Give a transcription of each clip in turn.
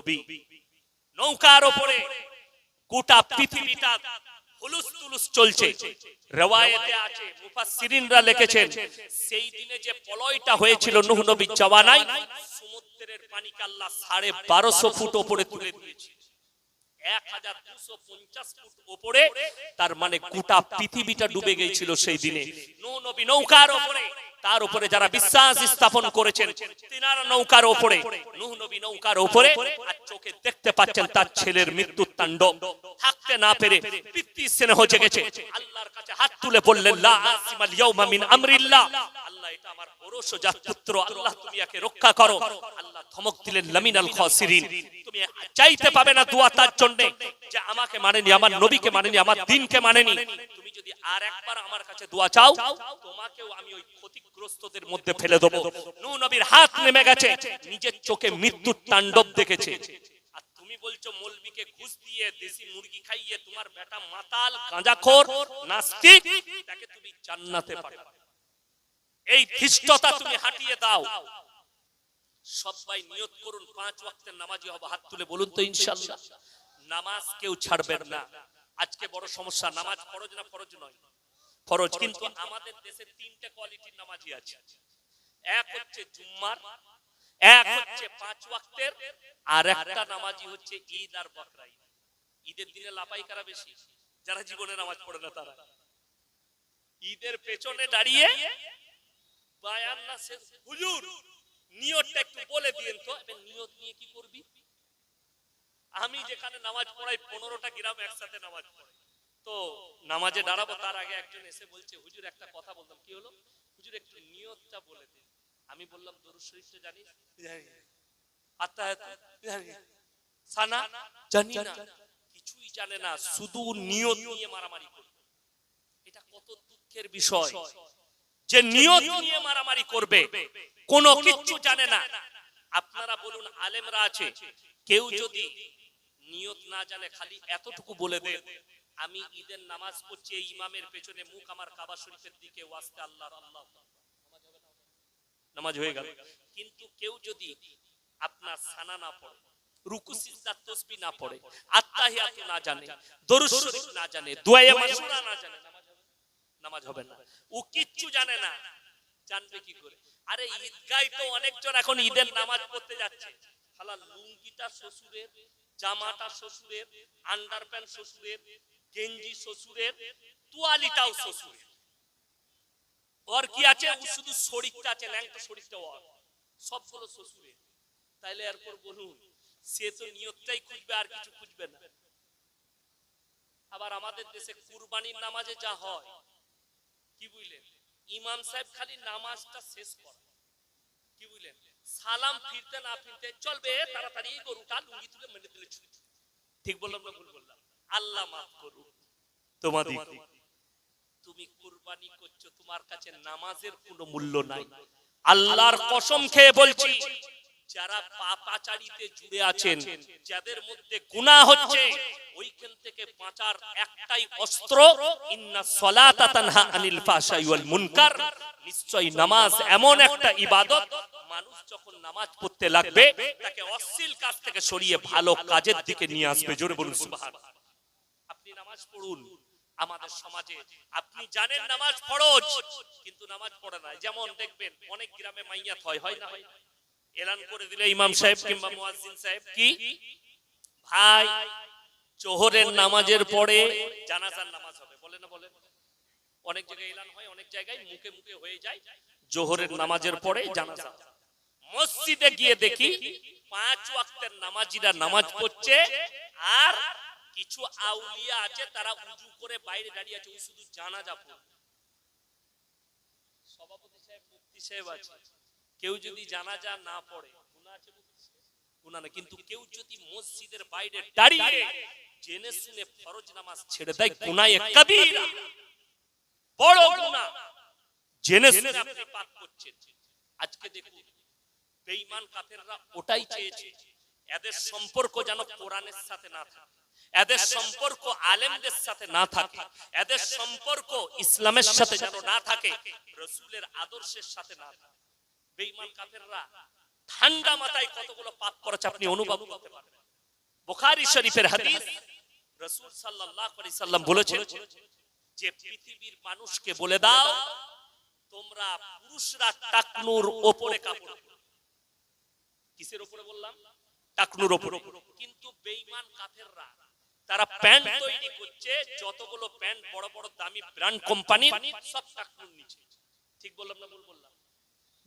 নবী নৌকার উপরে গোটা পৃথিবীটা হুলুস তুলুস চলছে। রিওয়ায়েতে আছে, মুফাসসিরিনরা লিখেছেন সেই দিনে যে প্রলয়টা হয়েছিল নূহ নবীর জামানায়, সমুদ্রের পানিকে আল্লাহ 1250 ফুট উপরে তুলে দিয়েছে, 1250 ফুট উপরে। তার মানে গোটা পৃথিবীটা ডুবে গিয়েছিল সেই দিনে। নূহ নবী নৌকার উপরে, তার উপরে যারা বিশ্বাস স্থাপন করেছেন তিনারা নৌকার উপরে, নূহ নবী নৌকার উপরে, আর চোখে দেখতে পাচ্ছেন তার ছেলের মৃত্যুর তাণ্ডব। থাকতে না পেরে পিতৃ স্নেহ জেগেছে, আল্লাহর কাছে হাত তুলে বললেন, লা আসিমাল ইয়াউমা মিন আমরিল্লাহ, আল্লাহ এটা আমার পরশজাত পুত্র, আল্লাহ তুমি একে রক্ষা করো। আল্লাহ ধমক দিলেন, লামিনাল খাসিরিন, তুমি চাইতে পাবে না দোয়া তার জন্য যে আমাকে মানেনি, আমার নবীকে মানেনি, আমার দ্বীনকে মানেনি। তুমি যদি আর একবার আমার কাছে দোয়া চাও, তোমাকেও আমি ওই ক্ষতিগ্রস্তদের মধ্যে ফেলে দেব। নূহ নবীর হাত নেমে গেছে, নিজের চোখে মৃত্যুর তাণ্ডব দেখেছে। আর তুমি বলছো মৌলবীকে ঘুষ দিয়ে দেশি মুরগি খাইয়ে তোমার বেটা মাতাল গাঁজাখোর নাস্তিক, তাকে তুমি জান্নাতে পাঠাবে। এই ধৃষ্টতা তুমি হাটিয়ে দাও। সবাই নিয়ত করুন 5 ওয়াক্তের নামাজি হব। হাত তুলে বলুন তো ইনশাআল্লাহ। নামাজ কেউ ছাড়বেন না। আজকে বড় সমস্যা, নামাজ ফরজ না ফরজ নয়? ফরজ। কিন্তু আমাদের দেশে 3টে কোয়ালিটির নামাজি আছে। এক হচ্ছে জুম্মার, এক হচ্ছে 5 ওয়াক্তের, আর একটা নামাজি হচ্ছে ঈদ আর বকরা ঈদ। ঈদের দিনে লাপাই কারা বেশি? যারা জীবনে নামাজ পড়ে না তারা। ঈদের পেছনে দাঁড়িয়ে বায়ান না শেষ, হুজুর নিয়তটা একটু বলে দিয়েন তো। নিয়ত নিয়ে কি করবি? আমি যেখানে নামাজ পড়াই 15টা গ্রাম একসাথে নামাজ পড়ে, তো নামাজে দাঁড়াবো তার আগে একজন এসে বলছে, হুজুর একটা কথা বলতাম। কি হলো? হুজুর একটু নিয়তটা বলে দিন। আমি বললাম, দরুদ শরীফটা জানিস? জানি। আত্তাহিয়াত জানি। সানা জানি না। কিছুই জানে না, শুধু নিয়ত নিয়ে মারামারি করবে। এটা কত দুঃখের বিষয় যে নিয়ত নিয়ে মারামারি করবে, কোনো কিছু জানে না। আপনারা বলুন, আলেমরা আছে, কেউ যদি নিয়ত না জানে, খালি এতটুকু বলে দেন, আমি ঈদের নামাজ পড়ছি, এই ইমামের পেছনে মুখ আমার কাবা শরীফের দিকে, ওয়াস্তে আল্লাহর আল্লাহ, নামাজ হয়ে গেল। কিন্তু কেউ যদি আপনার সানা না পড়ে, রুকু সিজদা তাসবিহ না পড়ে, আত্তাহিয়াত না জানে, দরুদ শরীফ না জানে, দুআয়ে মাসুরা না জানে, নামাজ হবে না। ও কিচ্ছু জানে না, জানবে কি করে? আরে ঈদগায় তো অনেকজন এখন ঈদের নামাজ পড়তে যাচ্ছে, শালা লুঙ্গিটা শ্বশুরের, জামাটা শ্বশুরের, আন্ডারপ্যান্ট শ্বশুরের, গেঞ্জি শ্বশুরের, তোয়ালিটাও শ্বশুরের। ওর কি আছে? ও শুধু শরীরটা আছে, ল্যাংটা শরীরটা ওর, সবগুলো শ্বশুরের। তাইলে এরপর বলুন, সে তো নিয়তটাই খুঁজবে, আর কিছু খুঁজবে না। আবার আমাদের দেশে কুরবানির নামাজে যা হয়, কি বুঝলেন, ইমাম সাহেব খালি নামাজটা শেষ করে, কি বুঝলেন, সালাম ফিরতে না ফিরতে চলবে, তাড়াতাড়ি গরুটা লুঙ্গি তুলে মেরে দিলে ছুটি। ঠিক বললাম না ভুল বললাম? আল্লাহ মাফ করুন তোমাদের। তুমি কুরবানি করছো, তোমার কাছে নামাজের কোনো মূল্য নাই। আল্লাহর কসম খেয়ে বলছি, যারা পাপাচারীতে জুড়ে আছেন, যাদের মধ্যে গুনাহ হচ্ছে, ওইখান থেকে বাঁচার একটাই অস্ত্র, ইন্নাস সালাতা তানহা আনিল ফাহশাই ওয়াল মুনকার। নিশ্চয়ই নামাজ এমন একটা ইবাদত, মানুষ যখন নামাজ পড়তে লাগবে, তাকে অশ্লীল কাজ থেকে সরিয়ে ভালো কাজের দিকে নিয়ে আসবে। জোরে বলুন সুবহানাল্লাহ। আপনি নামাজ পড়ুন। আমাদের সমাজে আপনি জানেন নামাজ ফরজ, কিন্তু নামাজ পড়ে না। যেমন দেখবেন অনেক গ্রামে মাইয়াত হয় না? হয়। এলান করে দিলে ইমাম সাহেব কিংবা মুয়াজ্জিন সাহেব, কি ভাই জোহরের নামাজের পরে জানাজার নামাজ হবে, বলে না? বলে। অনেক জায়গায় এলান হয়, অনেক জায়গায় মুখে মুখে হয়ে যায়, জোহরের নামাজের পরে জানাজা। মসজিদে গিয়ে দেখি 5 ওয়াক্তের নামাজিরা নামাজ পড়ছে, আর কিছু আউলিয়া আছে, তারা উজু করে বাইরে দাঁড়িয়ে আছে, ও শুধু জানাজা পড়ে। সভাপতি সাহেব, মুফতি সাহেব আছে, কেউ যদি জানাজা না পড়ে গুনাহ আছে? গুনাহ না। কিন্তু কেউ যদি মসজিদের বাইরে দাঁড়িয়ে জেনে শুনে ফরজ নামাজ ছেড়ে দেয়, গুনাহ কবীরা, বড় গুনাহ, জেনে শুনে আপনি পাপ করছেন। আজকে দেখুন, বেঈমান কাফেররা ওটাই চেয়েছে, এদের সম্পর্ক যেন কোরআনের সাথে না থাকে, এদের সম্পর্ক আলেমদের সাথে না থাকে, এদের সম্পর্ক ইসলামের সাথে যেন না থাকে, রাসূলের আদর্শের সাথে না থাকে। বেঈমান কাফেররা ঠান্ডা মাথায় কতগুলো পাপ করেছে আপনি অনুভব করতে পারবেন। বুখারী শরীফের হাদিস, রাসূল সাল্লাল্লাহু আলাইহি সাল্লাম বলেছেন যে পৃথিবীর মানুষকে বলে দাও তোমরা পুরুষরা টাকনুর উপরে কাপড়, কিসের উপরে বললাম? টাকনুর উপরে। কিন্তু বেঈমান কাফেররা তারা প্যান্ট তৈরি করছে, যতগুলো প্যান্ট বড় বড় দামি ব্র্যান্ড কোম্পানির, সব টাকনুর নিচে। ঠিক বললাম না ভুল বললাম?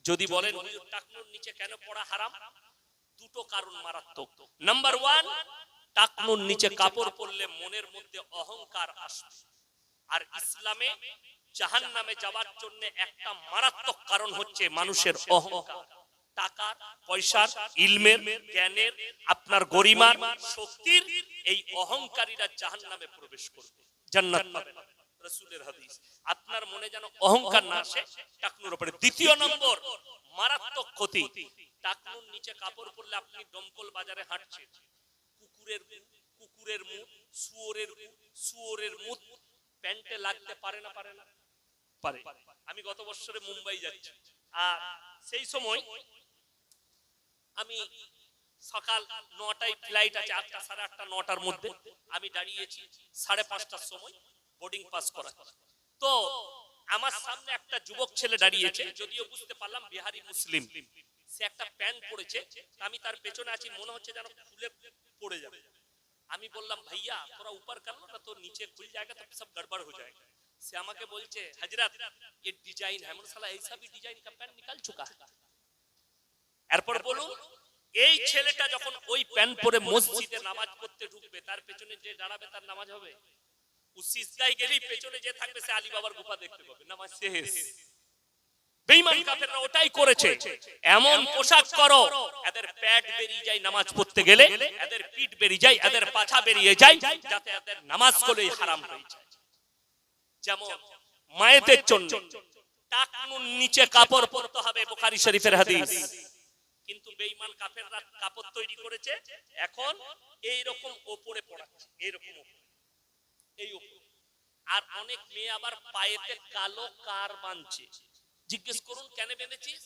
যদি বলেন হুজুর টাকনুর নিচে কেন পড়া হারাম, দুটো কারণ মারাত্মক। নাম্বার 1, টাকনুর নিচে কাপড় পরলে মনের মধ্যে অহংকার আসবে, আর ইসলামে জাহান্নামে যাওয়ার জন্য একটা মারাত্মক কারণ হচ্ছে মানুষের অহংকার। টাকা পয়সার, ইলমের, জ্ঞানের, আপনার গরিমার, শক্তির, এই অহংকারীরা জাহান্নামে প্রবেশ করবে, জান্নাত পাবে না। রাসূলের হাদিস। আপনার মনে যেন অহংকার না আসে টাকনুর উপরে। দ্বিতীয় নম্বর মারাত্মক ক্ষতি, টাকনুর নিচে কাপড় পরলে আপনি দমকল বাজারে হাঁটছেন, কুকুরের মুখ, শুয়োরের মুখ প্যান্টে লাগতে পারে না? পারে না? পারে। আমি গত বছরে মুম্বাই যাচ্ছি, আর সেই সময় আমি সকাল 9টায় ফ্লাইট আছে, 8টা, 8:30, 9টার মধ্যে আমি দাঁড়িয়েছি 5:30টার সময় বোর্ডিং পাস করা। তো আমার সামনে একটা যুবক ছেলে দাঁড়িয়েছে, যদিও বুঝতে পারলাম বিহারি মুসলিম। সে একটা প্যান্ট পরেছে, আমি তার পেছনে আছি, মনে হচ্ছে যেন খুলে পড়ে যাবে। আমি বললাম ভাইয়া थोड़ा ऊपर कर लो ना, तो नीचे खुल जाएगा तो सब गड़बड़ हो जाएगा। से আমাকে বলছে হযরত ये डिजाइन है, মানে শালা ऐसा भी डिजाइन का पैंट निकल चुका है। এরপর বলুন, এই ছেলেটা যখন ওই প্যান্ট পরে মসজিদে নামাজ পড়তে ঢুকবে, তার পেছনে যে দাঁড়াবে তার নামাজ হবে? উসিসগাই গেলেই পেছনে যে থাকবে সে আলী বাবার গুফা দেখতে পাবে, নামাজ শেষ। বেঈমান কাফেররা ওটাই করেছে, এমন পোশাক করো এদের পেট বেরিয়ে যায় নামাজ পড়তে গেলে, এদের পিঠ বেরিয়ে যায়, এদের পাছা বেরিয়ে যায়, যাতে এদের নামাজ করলেই হারাম হয়ে যায়। যেমন মায়েদের জন্য টাকনুর নিচে কাপড় পরতে হবে, বুখারী শরীফের হাদিস। কিন্তু বেঈমান কাফেররা কাপড় তৈরি করেছে, এখন এই রকম উপরে পড়াচ্ছে, এরকম এই উপরে। আর অনেক মেয়ে আবার পায়েতে কালো কার বাঁধছে। জিজ্ঞেস করুন কেন বেঁধেছিস?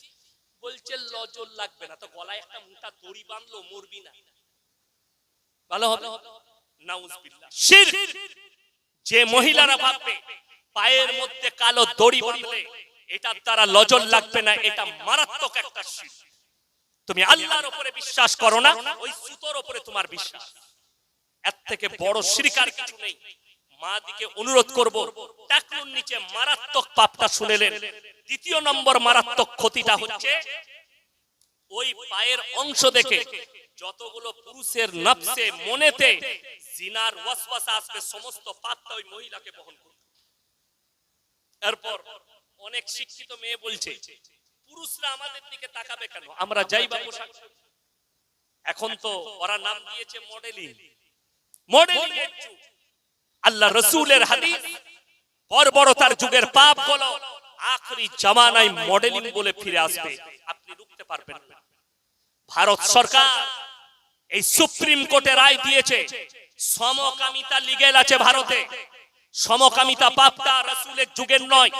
বলছে লজল লাগবে না। তো গলায় একটা মোটা দড়ি বাঁধলো, মরবি না, ভালো হবে? নাউজুবিল্লাহ। শিরক। যে মহিলারা ভাববে পায়ের মধ্যে কালো দড়ি বাঁধলে এটার দ্বারা লজল লাগবে না, এটা মারাত্মক একটা শিরক। তুমি আল্লাহর উপরে বিশ্বাস করো না, ওই সুতোর উপরে তোমার বিশ্বাস। এর থেকে বড় শিরক আর কিছু নেই। মা দিকে অনুরোধ করব, টাকনুর নিচে মারাত্মক পাপটা শুনেলেন। দ্বিতীয় নম্বর মারাত্মক ক্ষতিটা হচ্ছে ওই পায়ের অংশ দেখে যতগুলো পুরুষের নফসে, মনেতে জিনার ওয়াসওয়াসা আসবে, সমস্ত পাপটা ওই মহিলাকে বহন করবে। এরপর অনেক শিক্ষিত মেয়ে বলছে পুরুষরা আমাদের দিকে তাকাবে কেন, আমরা যাই বা পোশাক। এখন তো ওরা নাম দিয়েছে মডেলিং, মডেলিং এর যুগ। আল্লাহ রাসূলের হাদিস, বর্বরতার যুগের পাপ গুলো আখরি জামানায় মডেলিং বলে ফিরে আসবে, আপনি রুখতে পারবেন না। ভারত সরকার এই সুপ্রিম কোর্টে রায় দিয়েছে, সমকামিতা লিগ্যাল আছে ভারতে। সমকামিতা পাপটা রাসূলের যুগের নয়,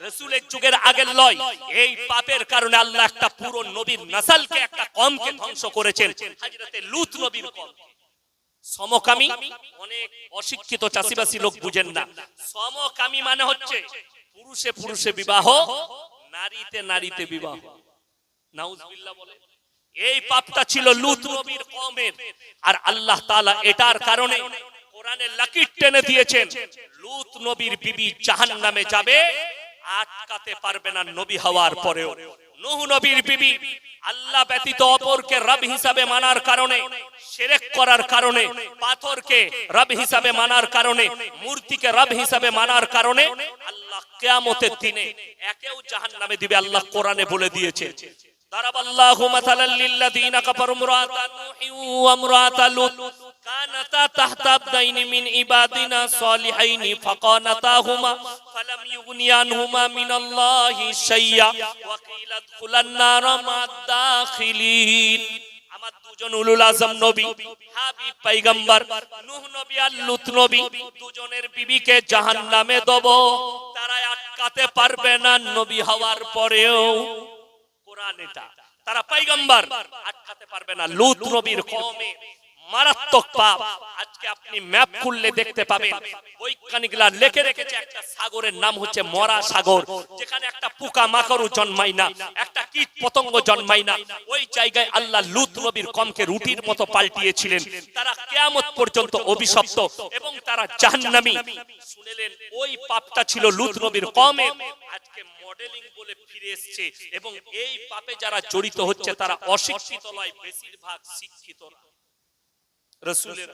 রাসূলের যুগের আগের নয়। এই পাপের কারণে আল্লাহ একটা পুরো নবীর নসলকে, একটা কওমকে ধ্বংস করেছেন, হযরতে লূত নবীর কওম। সমকামী অনেক অশিক্ষিত চাষিবাসী লোক বুঝেন না। সমকামী মানে হচ্ছে পুরুষে পুরুষে বিবাহ, নারীতে নারীতে বিবাহ। নাউজুবিল্লাহ বলে। এই পাপটা ছিল লূত নবীর কওমের, আর আল্লাহ তাআলা এটার কারণে কোরআনে লাকির টেনে দিয়েছেন, লূত নবীর বিবি জাহান্নামে যাবে, আটকাতে পারবে না নবী হওয়ার পরেও। নূহ নবীর বিবি আল্লাহ ব্যতীত অপরকে রব হিসাবে মানার কারণে, শিরক করার কারণে, পাথরকে রব হিসাবে মানার কারণে, মূর্তিকে রব হিসাবে মানার কারণে আল্লাহ কিয়ামতের দিনে একেও জাহান্নামে দিবে। আল্লাহ কোরআনে বলে দিয়েছে, দারাবাল্লাহু মাসালাল লিল্লাযিনা কাফারু ইমরাআতা নূহি ওয়া ইমরাআতা লূত কানাতা তাহতা আবদাইনি মিন ইবাদিনা সালিহাইনি ফাকানাতাহুমা ফালাম ইউগনিয়া আনহুমা মিনাল্লাহি শাইয়্যা ওয়া কিলা দুখুলান নারা মা'আদ দাখিলিন। আমার দুজন উলুল আযম নবী, হাবিব পয়গম্বর নূহ নবী আর লূত নবী, দুজনের বিবিকে জাহান্নামে দেব, তারা আটকাতে পারবে না নবী হওয়ার পরেও। কোরআন এটা, তারা পয়গম্বর আটকাতে পারবে না। লূত নবীর কওমে মারাত্মক পাপ। আজকে আপনি ম্যাপ খুললে দেখতে পাবেন বৈজ্ঞানিকরা লিখে রেখেছে একটা সাগরের নাম হচ্ছে মরা সাগর, যেখানে একটা পোকা মাকড়ও জন্মায় না, একটা কীট পতঙ্গ জন্মায় না। ওই জায়গায় আল্লাহ লূত নবীর কওমকে রুটির মতো পাল্টিয়েছিলেন। তারা কিয়ামত পর্যন্ত অভিশপ্ত এবং তারা জাহান্নামী। শুনলেন ওই পাপটা ছিল লূত নবীর কওমের। আজকে মডেলিং বলে ফিরে এসেছে এবং এই পাপে যারা জড়িত হচ্ছে তারা অশিক্ষিত নয়, বেশিরভাগ শিক্ষিত। রাসূলের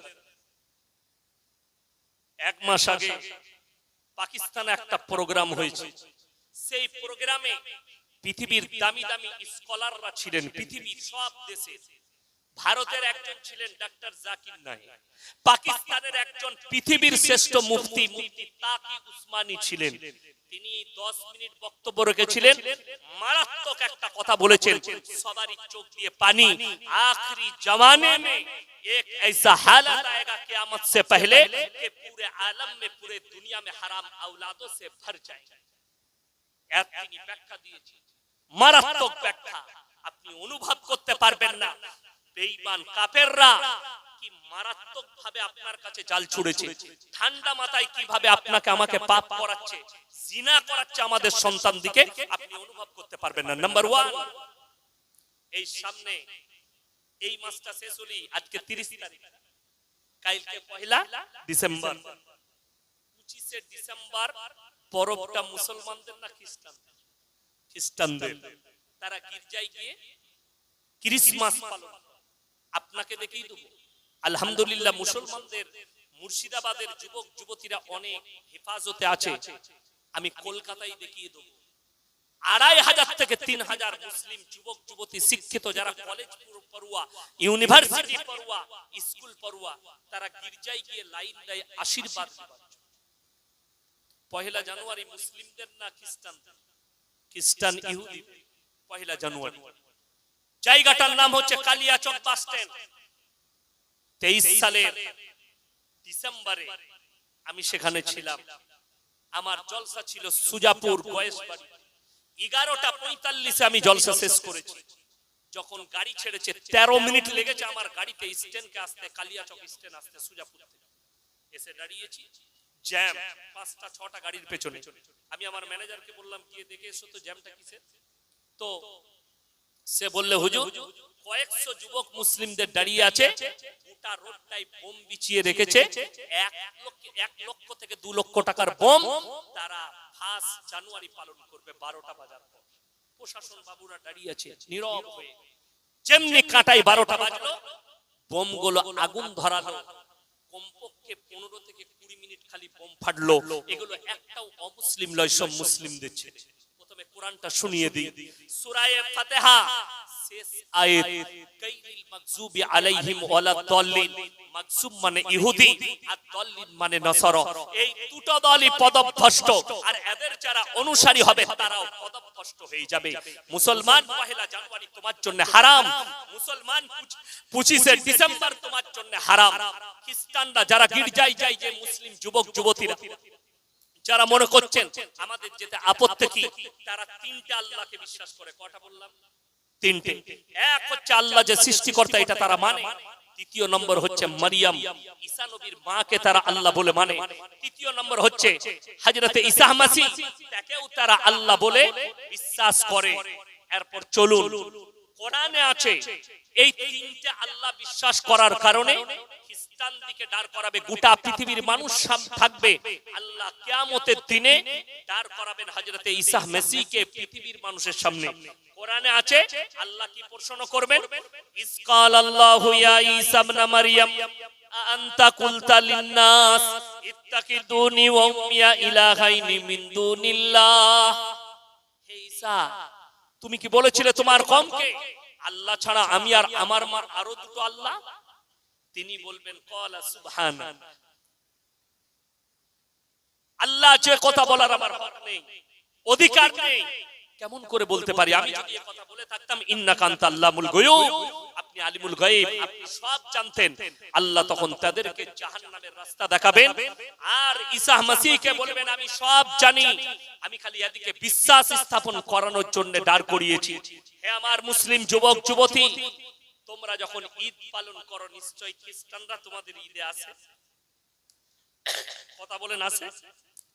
এক মাস আগে পাকিস্তানে একটা প্রোগ্রাম হয়েছে। সেই প্রোগ্রামে পৃথিবীর দামি দামি স্কলাররা ছিলেন, পৃথিবীর সব দেশে। ভারতের একজন ছিলেন ডক্টর জাকির নায়েক, পাকিস্তানের একজন পৃথিবীর শ্রেষ্ঠ মুফতি মুফতি তাকি উসমানী ছিলেন। তিনি 10 মিনিট বক্তব্য রেখেছিলেন, মারাত্মক একটা কথা বলেছেন, সবারই চোখ দিয়ে পানি। आखिरी जमाने में एक ऐसा हालत आएगा क़यामत से पहले कि पूरे आलम में, पूरे दुनिया में हराम औलादों से भर जाएगा। তিনি ব্যাখ্যা দিয়েছেন, মারাত্মক ব্যাখ্যা। আপনি অনুভব করতে পারবেন না বেঈমান কাফেররা কি মারাত্মক ভাবে আপনার কাছে জাল ছুড়েছে, ঠান্ডা মাথায় কিভাবে আপনাকে আমাকে পাপ করাচ্ছে, জিনা করাচ্ছে আমাদের সন্তানদিকে, আপনি অনুভব করতে পারবেন না। নাম্বার 1, এই সামনে এই মাসটা শেষ হলি, আজকে 30 তারিখ, কালকে 1 ডিসেম্বর। 25 ডিসেম্বর পরবটা মুসলমানদের না খ্রিস্টানদের? খ্রিস্টানদের। তারা গির্জায় গিয়ে ক্রিসমাস পালন। আপনাকে দেখেই দেবো আলহামদুলিল্লাহ মুসলমানদের মুর্শিদাবাদের যুবক যুবতীরা অনেক হেফাজতে আছে। আমি কলকাতায় দেখিয়ে দেবো 2500 থেকে 3000 মুসলিম যুবক যুবতী শিক্ষিত, যারা কলেজ পড়ুয়া, ইউনিভার্সিটি পড়ুয়া, স্কুল পড়ুয়া, তারা গির্জায় গিয়ে লাইন দেয় আশীর্বাদ। 1 জানুয়ারি মুসলিমদের না খ্রিস্টানদের? খ্রিস্টান ইহুদি 1 জানুয়ারি। জায়গাটার নাম হচ্ছে কালিয়াচক বাস স্ট্যান্ড। 23 সালের ডিসেম্বরে আমি সেখানে ছিলাম। আমার জলসা ছিল সুজাপুর গয়েশবাড়ি। 11:45 আমি জলসা শেষ করেছি। যখন গাড়ি ছেড়েছে 13 মিনিট লেগেছে আমার গাড়িতে স্ট্যান্ডকে আসতে, কালিয়াচক স্ট্যান্ড আসতে সুজাপুর থেকে। এসে দাঁড়িয়েছি, জ্যাম 5টা 6টা গাড়ির পেছনে। আমি আমার ম্যানেজারকে বললাম গিয়ে দেখে এসো তো জ্যামটা কিসের। তো সে বললে হুজুর কয়েকশো যুবক মুসলিমদের দাঁড়িয়ে আছে, গোটা রোডটাই বোম বিছিয়ে রেখেছে, 1 লক্ষ থেকে 2 লক্ষ টাকার বোম। তারা 1 জানুয়ারি পালন করবে 12টা বাজার পর। প্রশাসন বাবুরা দাঁড়িয়ে আছে নীরব হয়ে। যেমনি কাঁটায় 12টা বাজলো, বোমগুলো আগুন ধরালো। কমপক্ষে 15 থেকে 20 মিনিট খালি বোম ফাটলো। এগুলো একটাও অমুসলিম নয়, সব মুসলিমদের ছেলে। প্রথমে কোরআনটা শুনিয়ে দিই, সূরা ফাতিহা শেষ আয়াত, গায়রিল মাগযুবি আলাইহিম ওয়ালা দাল্লিন। মাগযুব মানে ইহুদি আর দাল্লিন মানে নাসারা। এই দুটো দলই পদভ্রষ্ট, আর এদের যারা অনুসারী হবে তারাও পদভ্রষ্ট হয়ে যাবে। মুসলমান 1 জানুয়ারি তোমার জন্য হারাম, মুসলমান 25 ডিসেম্বর তোমার জন্য হারাম। খ্রিস্টানরা যারা গির্জায় যায়, যে মুসলিম যুবক যুবতীরা যারা মনে করছেন আমাদের যেতে আপত্তি কি, তারা 3টে আল্লাহকে বিশ্বাস করে। কটা বললাম? 3টে। এক হচ্ছে আল্লাহ যে সৃষ্টিকর্তা, এটা তারা মানে। দ্বিতীয় নম্বর হচ্ছে মারিয়াম ঈসা নবীর মাকে তারা আল্লাহ বলে মানে। তৃতীয় নম্বর হচ্ছে হযরতে ঈসা মাসিহ, তাকেও তারা আল্লাহ বলে বিশ্বাস করে। এরপর চলুন, কোরআনে আছে এই 3টে আল্লাহ বিশ্বাস করার কারণে খ্রিস্টান দিকে দাঁড় করাবে গোটা পৃথিবীর মানুষ থাকবে। আল্লাহ কিয়ামতের দিনে দাঁড় করাবেন হযরতে ঈসা মেসিহকে পৃথিবীর মানুষের সামনে। কোরআনে আছে আল্লাহ কি প্রশ্ন করবেন, ইসকাল আল্লাহু ইয়া ঈসা ইবনে মারইয়াম আনতা কুলতা লিন-নাস ইত্তাকিদুনি ওয়া উম্মিয়া ইলাহাইনি মিন দুনিল্লাহ। হে ঈসা, তুমি কি বলেছিলে তোমার কওমকে আল্লাহ ছাড়া আমি আর আমার মা আরো দুটো আল্লাহ? তিনি বলবেন ক্বালা সুবহানা, আল্লাহ যে কথা বলার আমার হক নেই, অধিকার নেই। কেমন করে বলতে পারি? আমি যদি এই কথা বলে থাকতাম ইন্নাকা আনতা আল্লামুল গায়ুব, আপনি আলিমুল গায়ব, আপনি সব জানতেন, আল্লাহ তখন তাদেরকে জাহান্নামের রাস্তা দেখাবেন। আর ঈসা মাসিহকে বলবেন আমি সব জানি, আমি খালি এদিকে বিশ্বাস স্থাপন করানোর জন্য দাঁড় করিয়েছি। হে আমার মুসলিম যুবক যুবতী, তোমরা যখন ঈদ পালন করো নিশ্চয়ই খ্রিস্টানরা তোমাদের ঈদে আসে, কথা বলেন আসে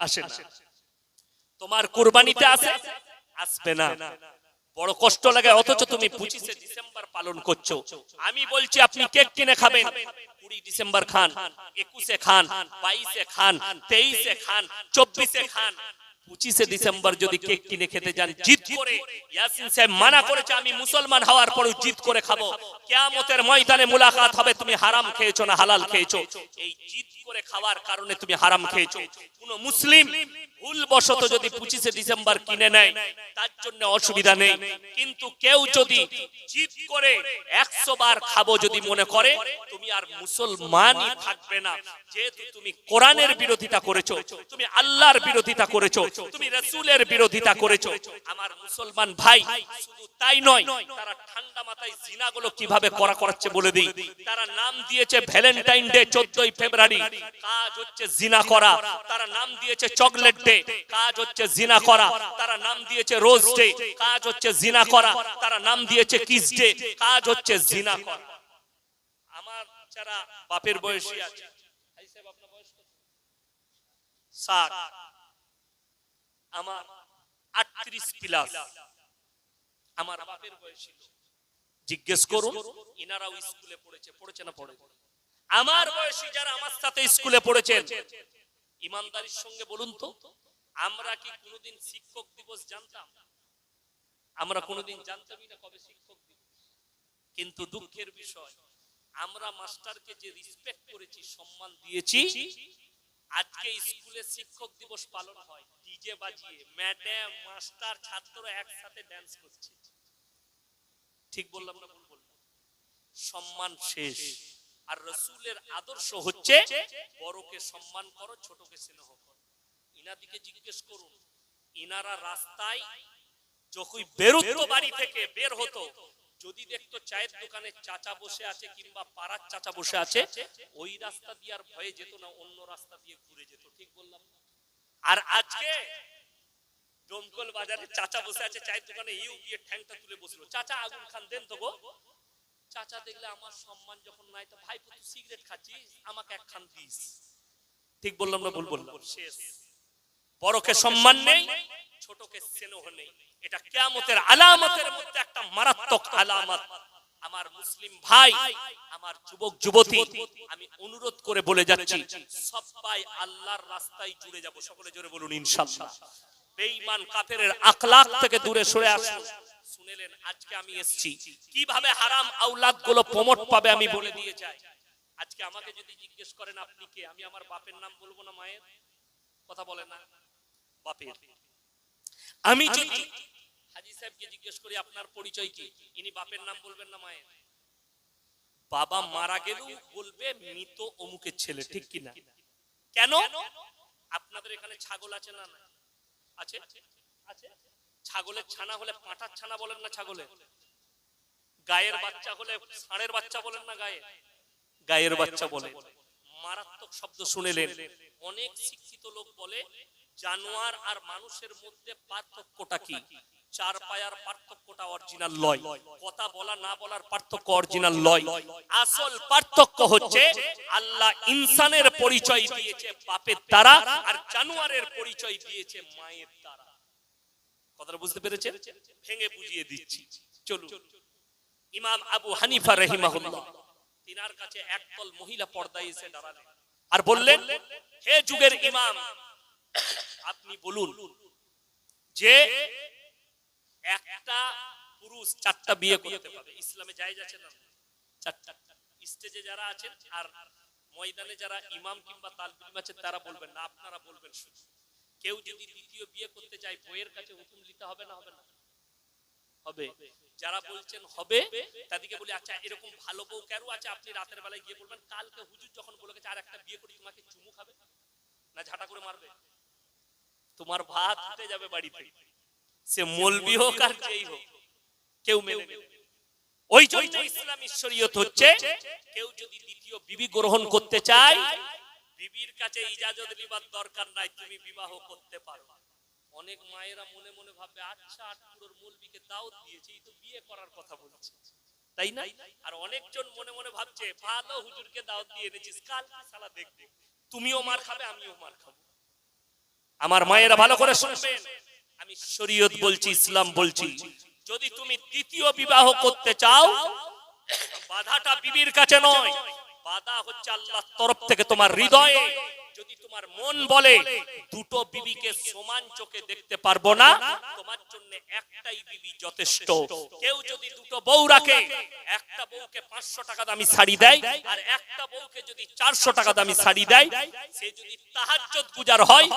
আসে না? তোমার কুরবানিতে আসে আসবে না? বড় কষ্ট লাগে, অথচ তুমি 25শে ডিসেম্বর পালন করছো। আমি বলছি আপনি কেক কিনে খাবেন, 20 ডিসেম্বর খান, 21শে খান, 22শে খান, 23শে খান, 24শে খান। 25শে ডিসেম্বর যদি কেক কিনে খেতে যান জিদ করে, ইয়াসিন সাহেব মানা করেছে আমি মুসলমান হওয়ার পরেও জিদ করে খাবো, কিয়ামতের ময়দানে মুলাকাত হবে তুমি হারাম খেয়েছো না হালাল খেয়েছো। এই জিদ করে খাওয়ার কারণে তুমি হারাম খেয়েছো। কোন মুসলিম ভুলবশত যদি 25শে ডিসেম্বর কিনে নেয় তার জন্য অসুবিধা নেই, কিন্তু কেউ যদি জিদ করে 100 বার খাবো যদি মনে করে, তুমি আর মুসলমানই থাকবে না। যেহেতু তুমি কোরআনের বিরোধিতা করেছো, তুমি আল্লাহর বিরোধিতা করেছো, তুমি রাসূলের বিরোধিতা করেছো। আমার মুসলমান ভাই শুধু তাই নয়, তারা ঠান্ডা মাথায় জিনাগুলো কিভাবে করাচ্ছে বলে দিই। তারা নাম দিয়েছে ভ্যালেন্টাইন ডে 14ই ফেব্রুয়ারি, কাজ হচ্ছে জিনা করা। তারা নাম দিয়েছে চকলেট ডে, কাজ হচ্ছে জিনা করা। তারা নাম দিয়েছে রোজ ডে, কাজ হচ্ছে জিনা করা। তারা নাম দিয়েছে কিস ডে, কাজ হচ্ছে জিনা করা। আমার যারা বাপের বয়সী আছে, আপনার বয়স কত? 60। আমার 38 প্লাস আমার বাপের বয়সী। জিজ্ঞেস করুন ইনারাও স্কুলে পড়েছে না পড়ে? আমার বয়সী যারা আমার সাথে স্কুলে পড়েছেন, ইমানদারির সঙ্গে বলুন তো, আমরা কি কোনোদিন শিক্ষক দিবস জানতাম? আমরা কোনোদিন জানতামই না কবে শিক্ষক দিবস। কিন্তু দুঃখের বিষয়, আমরা মাস্টারকে যে রেসপেক্ট করেছি, সম্মান দিয়েছি, আজকে স্কুলে শিক্ষক দিবস পালন হয় ডিজে বাজিয়ে, ম্যাডাম মাস্টার ছাত্ররা একসাথে ডান্স করছে। ঠিক বললাম না ভুল বললাম? সম্মান শেষ। আর রাসূলের আদর্শ হচ্ছে বড়কে সম্মান করো, ছোটকে স্নেহ করো। ইনাদিকে জিজ্ঞেস করুন, ইনারা রাস্তায় যখন বেরোতো, বাড়ি থেকে বের হতো, যদি দেখতো চায়ের দোকানে চাচা বসে আছে কিংবা পাড়ার চাচা বসে আছে, ওই রাস্তা দিয়ে আর ভয়ে যেত না, অন্য রাস্তা দিয়ে ঘুরে যেত। ঠিক বললাম? আর আজকে দমকল বাজারে চাচা বসে আছে চায়ের দোকানে, ইউ গিয়ে ঠ্যাংটা তুলে বসলো, চাচা আগুন খান দেন তো গো। চাচা দেখলে আমার সম্মান যখন নাই, তো ভাই তুই সিগারেট খাচ্ছিস, আমাকে এক খান দিস। ঠিক বললাম না ভুল বললাম? শেষ। বড়কে সম্মান নেই, ছোটকে স্নেহ নেই। এটা কিয়ামতের আলামতের মধ্যে একটা মারাত্মক আলামত। আমার মুসলিম ভাই, আমার যুবক যুবতী, আমি অনুরোধ করে বলে যাচ্ছি, সবাই আল্লাহর রাস্তায় জুড়ে যাব। সকলে জোরে বলুন ইনশাআল্লাহ। বেঈমান কাফেরের আখলাক থেকে দূরে সরে আসুন। শুনেলেন আজকে আমি এসেছি কিভাবে হারাম আওলাদ গুলো প্রমোট পাবে, আমি বলে দিয়ে যাই। আজকে আমাকে যদি জিজ্ঞেস করেন আপনি কে, আমি আমার বাপের নাম বলবো না মায়ের? কথা বলে না? বাপের। আমি যদি হাজী সাহেবকে জিজ্ঞেস করি আপনার পরিচয় কি, ইনি বাপের নাম বলবেন না মায়ের? বাবা মারা গেলেও বলবে মৃত অমুকের ছেলে। ঠিক কিনা? কেন? আপনাদের এখানে ছাগল আছে না? আছে? আছে। ছাগলের ছানা হলে পাঁঠার ছানা বলেন না ছাগলে? গায়ের বাচ্চা হলে ষাঁড়ের বাচ্চা বলেন না? গায়ের বাচ্চা বলে। মারাত্মক শব্দ শুনেলেন। অনেক শিক্ষিত লোক বলে জানোয়ার আর মানুষের মধ্যে পার্থক্যটা কি? চার পায়ার পার্থক্যটা অরিজিনাল লয়, কথা বলা না বলার পার্থক্য অরিজিনাল লয়। আসল পার্থক্য হচ্ছে আল্লাহ ইনসানের পরিচয় দিয়েছে বাপের দ্বারা, আর জানোয়ারের পরিচয় দিয়েছে মায়ের দ্বারা। কথাটা বুঝতে পেরেছেন? ভেঙে বুঝিয়ে দিচ্ছি, চলুন। ইমাম আবু হানিফা রাহিমাহুল্লাহ, তিনার কাছে একদল মহিলা পর্দায় এসে দাঁড়ালেন আর বললেন, হে যুগের ইমাম, আপনি বলুন যে একটা পুরুষ 4টা বিয়ে করতে পারে, ইসলামে জায়েজ আছে না? 4টা। স্টেজে যারা আছেন আর ময়দানে যারা ইমাম কিংবা তালবিম আছে তারা বলবেন না, আপনারা বলবেন শুধু। কেউ যদি দ্বিতীয় বিয়ে করতে চায় বইয়ের কাছে হুকুম নিতে হবে না? হবে না? হবে। যারা বলছেন হবে তাদেরকে বলি, আচ্ছা এরকম ভালো বউ কেন আছে, আপনি রাতের বেলায় গিয়ে বলবেন কালকে হুজুর যখন বলে গেছে আর একটা বিয়ে করি, তোমাকে চুমু খাবে না ঝাঁটা করে মারবে? তোমার ভাত উঠে যাবে বাড়িতে, সে মৌলবি হোক আর যেই হোক, কেউ মেনে নেবে। ওই জন্য ইসলামী শরীয়ত হচ্ছে কেউ যদি দ্বিতীয় বিবি গ্রহণ করতে চায়, বিবির কাছে ইজাজত নেবার দরকার নাই, তুমি বিবাহ করতে পারো। অনেক মায়েরা মনে মনে ভাবে, আচ্ছা আটপুরের মৌলবীকে দাওয়াত দিয়েছে, এই তো বিয়ে করার কথা বলছে। তাই না? আর অনেকজন মনে মনে ভাবছে ভালো হুজুরকে দাওয়াত দিয়ে এনেছিস, কাল সালা দেখবে তুমিও মার খাবে আমিও মার খাবো। আমার মায়েরা ভালো করে শুনবেন, আমি শরীয়ত বলছি, ইসলাম বলছি, যদি তুমি দ্বিতীয় বিবাহ করতে চাও, বাধাটা বিবির কাছে নয়, বাধা হচ্ছে আল্লাহর তরফ থেকে তোমার হৃদয়ে। যদি তোমার মন বলে দুটো বিবিকে সমান চোখে দেখতে পারবো না, তোমার জন্য একটাই বিবি যথেষ্ট। কেউ যদি দুটো বউ রাখে, একটা বউকে 500 টাকা দামি শাড়ি দেয় আর একটা বউকে যদি 400 টাকা দামি শাড়ি দেয়, সে যদি তাহাজ্জুদ গুজার হয়,